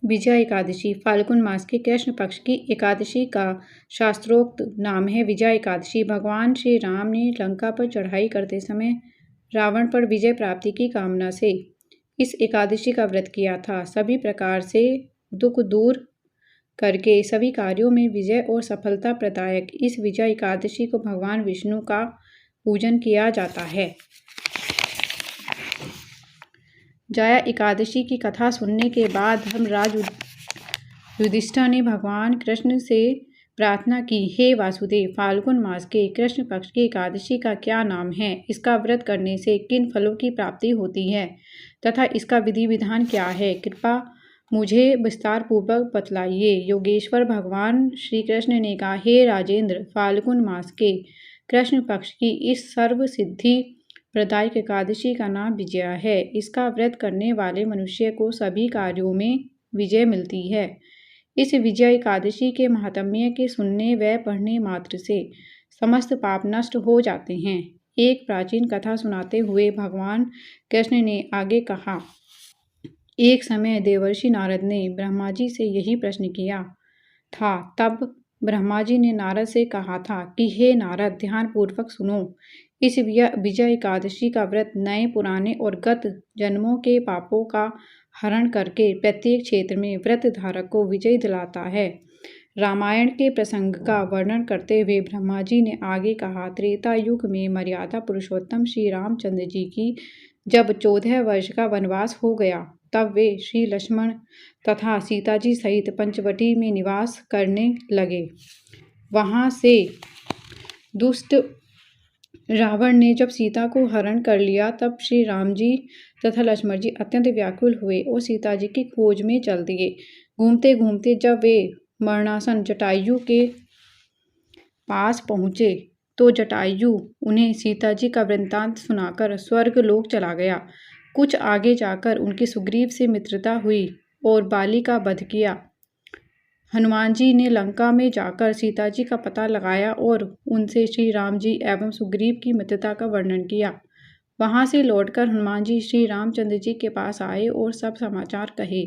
विजया एकादशी फाल्गुन मास के कृष्ण पक्ष की एकादशी का शास्त्रोक्त नाम है विजया एकादशी। भगवान श्री राम ने लंका पर चढ़ाई करते समय रावण पर विजय प्राप्ति की कामना से इस एकादशी का व्रत किया था। सभी प्रकार से दुख दूर करके सभी कार्यों में विजय और सफलता प्रदायक इस विजय एकादशी को भगवान विष्णु का पूजन किया जाता है। जया एकादशी की कथा सुनने के बाद धर्मराज युधिष्ठिर ने भगवान कृष्ण से प्रार्थना की, हे वासुदेव, फाल्गुन मास के कृष्ण पक्ष की एकादशी का क्या नाम है? इसका व्रत करने से किन फलों की प्राप्ति होती है तथा इसका विधि विधान क्या है? कृपा मुझे विस्तार पूर्वक बतलाइए। योगेश्वर भगवान श्री कृष्ण ने कहा, हे राजेंद्र, फाल्गुन मास के कृष्ण पक्ष की इस सर्व सिद्धि प्रदायक एकादशी का नाम विजया है। इसका व्रत करने वाले मनुष्य को सभी कार्यों में विजय मिलती है। इस विजय एकादशी के महात्म्य के सुनने व पढ़ने मात्र से समस्त पाप नष्ट हो जाते हैं। एक प्राचीन कथा सुनाते हुए भगवान कृष्ण ने आगे कहा, एक समय देवर्षि नारद ने ब्रह्मा जी से यही प्रश्न किया था। तब ब्रह्मा जी ने नारद से कहा था कि हे नारद, ध्यान पूर्वक सुनो। इस विजय एकादशी का व्रत नए, पुराने और गत जन्मों के पापों का हरण करके प्रत्येक क्षेत्र में व्रत धारक को विजय दिलाता है। रामायण के प्रसंग का वर्णन करते हुए ब्रह्मा जी ने आगे कहा, त्रेता युग में मर्यादा पुरुषोत्तम श्री रामचंद्र जी की जब 14 वर्ष का वनवास हो गया, तब वे श्री लक्ष्मण तथा सीता जी सहित पंचवटी में निवास करने लगे। वहां से दुष्ट रावण ने जब सीता को हरण कर लिया, तब श्री राम जी तथा लक्ष्मण जी अत्यंत व्याकुल हुए और सीता जी की खोज में चल दिए। घूमते घूमते जब वे मरणासन जटायु के पास पहुंचे तो जटायु उन्हें सीता जी का वृत्तांत सुनाकर स्वर्ग लोक चला गया। कुछ आगे जाकर उनकी सुग्रीव से मित्रता हुई और बाली का वध किया। हनुमान जी ने लंका में जाकर सीता जी का पता लगाया और उनसे श्री राम जी एवं सुग्रीव की मित्रता का वर्णन किया। वहां से लौटकर हनुमान जी श्री रामचंद्र जी के पास आए और सब समाचार कहे।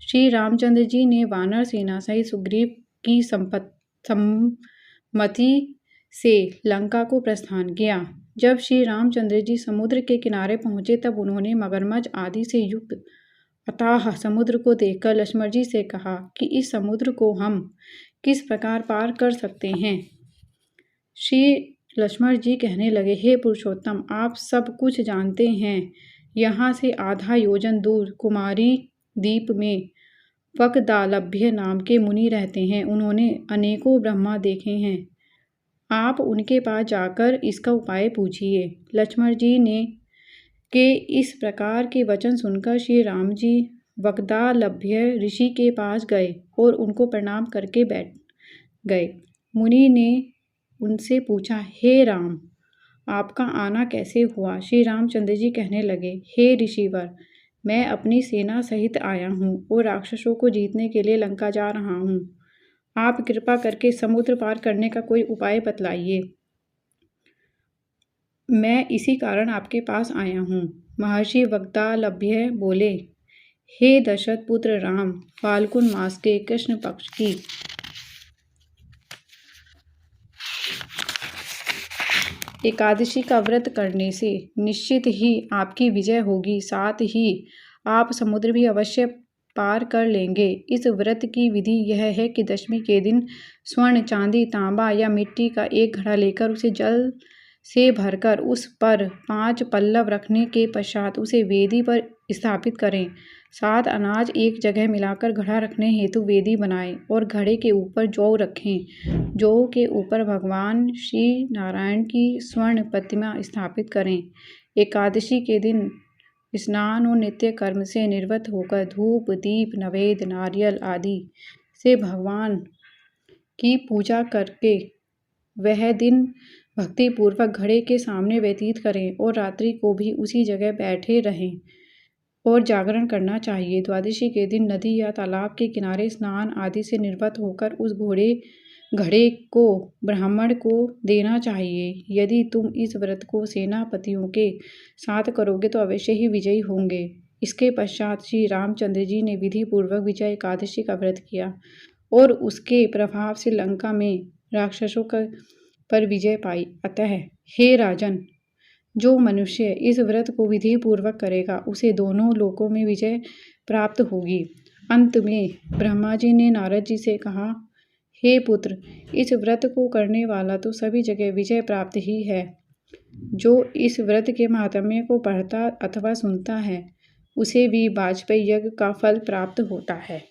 श्री रामचंद्र जी ने वानर सेना सहित सुग्रीव की सम्मति से लंका को प्रस्थान किया। जब श्री रामचंद्र जी समुद्र के किनारे पहुंचे तब उन्होंने मगरमच्छ आदि से युक्त अथाह समुद्र को देखकर लक्ष्मण जी से कहा कि इस समुद्र को हम किस प्रकार पार कर सकते हैं। श्री लक्ष्मण जी कहने लगे, हे पुरुषोत्तम, आप सब कुछ जानते हैं। यहाँ से आधा योजन दूर कुमारी द्वीप में वकदालभ्य नाम के मुनि रहते हैं। उन्होंने अनेकों ब्रह्मा देखे हैं। आप उनके पास जाकर इसका उपाय पूछिए। लक्ष्मण जी ने के इस प्रकार के वचन सुनकर श्री राम जी वकदालभ्य ऋषि के पास गए और उनको प्रणाम करके बैठ गए। मुनि ने उनसे पूछा, हे राम, आपका आना कैसे हुआ? श्री रामचंद्र जी कहने लगे, हे ऋषिवर, मैं अपनी सेना सहित आया हूँ और राक्षसों को जीतने के लिए लंका जा रहा हूँ। आप कृपा करके समुद्र पार करने का कोई उपाय बतलाइए। मैं इसी कारण आपके पास आया हूँ। महर्षि वकदालभ्य बोले, हे दशरथ पुत्र राम, फाल्गुन मास के कृष्ण पक्ष की एकादशी का व्रत करने से निश्चित ही आपकी विजय होगी। साथ ही आप समुद्र भी अवश्य पार कर लेंगे। इस व्रत की विधि यह है कि दशमी के दिन स्वर्ण, चांदी, तांबा या मिट्टी का एक घड़ा लेकर उसे जल से भरकर उस पर 5 पल्लव रखने के पश्चात उसे वेदी पर स्थापित करें। 7 अनाज एक जगह मिलाकर घड़ा रखने हेतु वेदी बनाएं और घड़े के ऊपर जौ रखें। जौ के ऊपर भगवान श्री नारायण की स्वर्ण प्रतिमा स्थापित करें। एकादशी के दिन स्नान और नित्य कर्म से निवृत्त होकर धूप, दीप, नैवेद्य, नारियल आदि से भगवान की पूजा करके वह दिन भक्ति पूर्वक घड़े के सामने व्यतीत करें और रात्रि को भी उसी जगह बैठे रहें और जागरण करना चाहिए। द्वादशी के दिन नदी या तालाब के किनारे स्नान आदि से निवृत्त होकर उस घड़े को ब्राह्मण को देना चाहिए। यदि तुम इस व्रत को सेनापतियों के साथ करोगे तो अवश्य ही विजयी होंगे। इसके पश्चात श्री रामचंद्र जी ने विधि पूर्वक विजय एकादशी का व्रत किया और उसके प्रभाव से लंका में राक्षसों पर विजय पाई। अतः हे राजन, जो मनुष्य इस व्रत को विधि पूर्वक करेगा उसे दोनों लोकों में विजय प्राप्त होगी। अंत में ब्रह्मा जी ने नारद जी से कहा, हे पुत्र, इस व्रत को करने वाला तो सभी जगह विजय प्राप्त ही है। जो इस व्रत के महात्म्य को पढ़ता अथवा सुनता है उसे भी वाजपेयी यज्ञ का फल प्राप्त होता है।